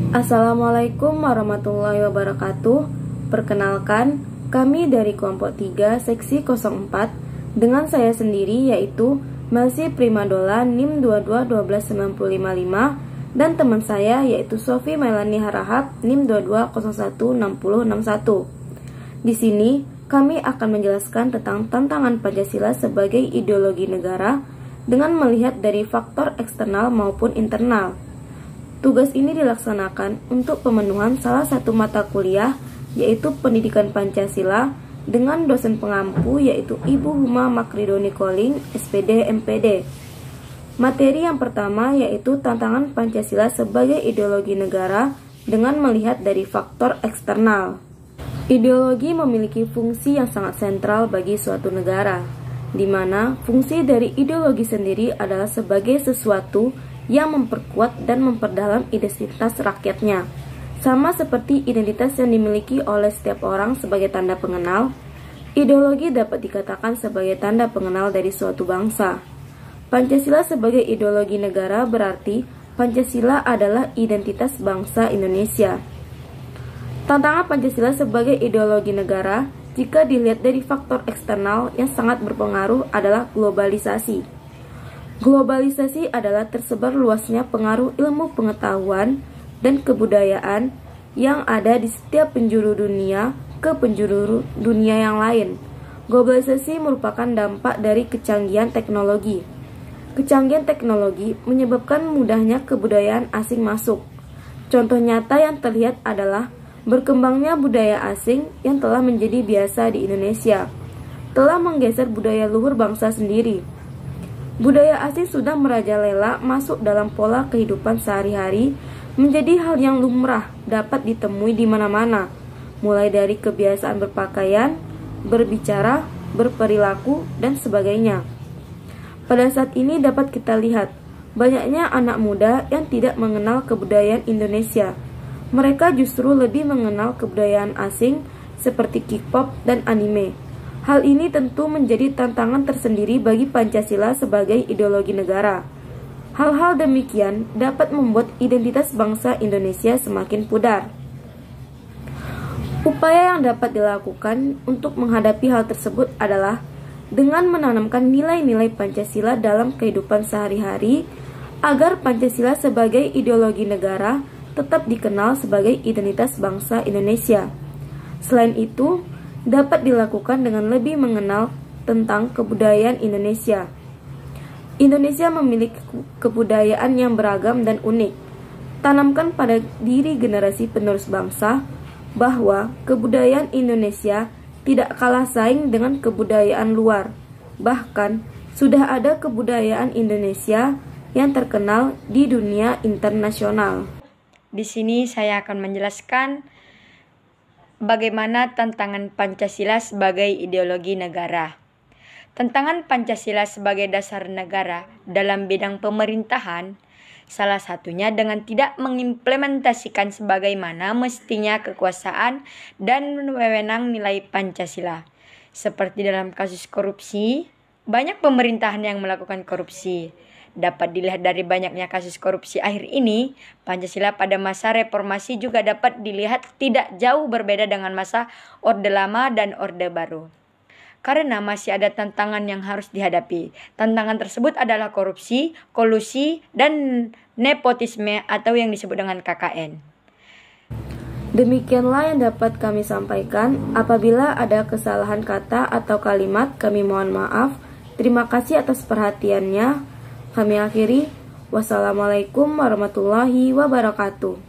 Assalamualaikum warahmatullahi wabarakatuh. Perkenalkan, kami dari kelompok 3 seksi 04 dengan saya sendiri yaitu Melsi Primadola NIM 2212955 dan teman saya yaitu Sofi Melani Harahap NIM 22016061. Di sini kami akan menjelaskan tentang tantangan Pancasila sebagai ideologi negara dengan melihat dari faktor eksternal maupun internal. Tugas ini dilaksanakan untuk pemenuhan salah satu mata kuliah yaitu Pendidikan Pancasila dengan dosen pengampu yaitu Ibu Huma Makridoni Koling, SPD MPD. Materi yang pertama yaitu tantangan Pancasila sebagai ideologi negara dengan melihat dari faktor eksternal. Ideologi memiliki fungsi yang sangat sentral bagi suatu negara, di mana fungsi dari ideologi sendiri adalah sebagai sesuatu yang memperkuat dan memperdalam identitas rakyatnya. Sama seperti identitas yang dimiliki oleh setiap orang sebagai tanda pengenal, ideologi dapat dikatakan sebagai tanda pengenal dari suatu bangsa. Pancasila sebagai ideologi negara berarti Pancasila adalah identitas bangsa Indonesia. Tantangan Pancasila sebagai ideologi negara jika dilihat dari faktor eksternal yang sangat berpengaruh adalah globalisasi. Globalisasi adalah tersebar luasnya pengaruh ilmu pengetahuan dan kebudayaan yang ada di setiap penjuru dunia ke penjuru dunia yang lain. Globalisasi merupakan dampak dari kecanggihan teknologi. Kecanggihan teknologi menyebabkan mudahnya kebudayaan asing masuk. Contoh nyata yang terlihat adalah berkembangnya budaya asing yang telah menjadi biasa di Indonesia, telah menggeser budaya luhur bangsa sendiri. Budaya asing sudah merajalela masuk dalam pola kehidupan sehari-hari, menjadi hal yang lumrah dapat ditemui di mana-mana, mulai dari kebiasaan berpakaian, berbicara, berperilaku, dan sebagainya. Pada saat ini dapat kita lihat, banyaknya anak muda yang tidak mengenal kebudayaan Indonesia. Mereka justru lebih mengenal kebudayaan asing seperti K-pop dan anime. Hal ini tentu menjadi tantangan tersendiri bagi Pancasila sebagai ideologi negara. Hal-hal demikian dapat membuat identitas bangsa Indonesia semakin pudar. Upaya yang dapat dilakukan untuk menghadapi hal tersebut adalah dengan menanamkan nilai-nilai Pancasila dalam kehidupan sehari-hari agar Pancasila sebagai ideologi negara tetap dikenal sebagai identitas bangsa Indonesia. Selain itu, dapat dilakukan dengan lebih mengenal tentang kebudayaan Indonesia. Indonesia memiliki kebudayaan yang beragam dan unik. Tanamkan pada diri generasi penerus bangsa bahwa kebudayaan Indonesia tidak kalah saing dengan kebudayaan luar. Bahkan, sudah ada kebudayaan Indonesia yang terkenal di dunia internasional. Di sini saya akan menjelaskan bagaimana tantangan Pancasila sebagai ideologi negara. Tantangan Pancasila sebagai dasar negara dalam bidang pemerintahan, salah satunya dengan tidak mengimplementasikan sebagaimana mestinya kekuasaan dan wewenang nilai Pancasila. Seperti dalam kasus korupsi, banyak pemerintahan yang melakukan korupsi. Dapat dilihat dari banyaknya kasus korupsi akhir ini, Pancasila pada masa reformasi juga dapat dilihat tidak jauh berbeda dengan masa Orde Lama dan Orde Baru. Karena masih ada tantangan yang harus dihadapi. Tantangan tersebut adalah korupsi, kolusi, dan nepotisme atau yang disebut dengan KKN. Demikianlah yang dapat kami sampaikan. Apabila ada kesalahan kata atau kalimat, kami mohon maaf. Terima kasih atas perhatiannya. Kami akhiri. Wassalamualaikum warahmatullahi wabarakatuh.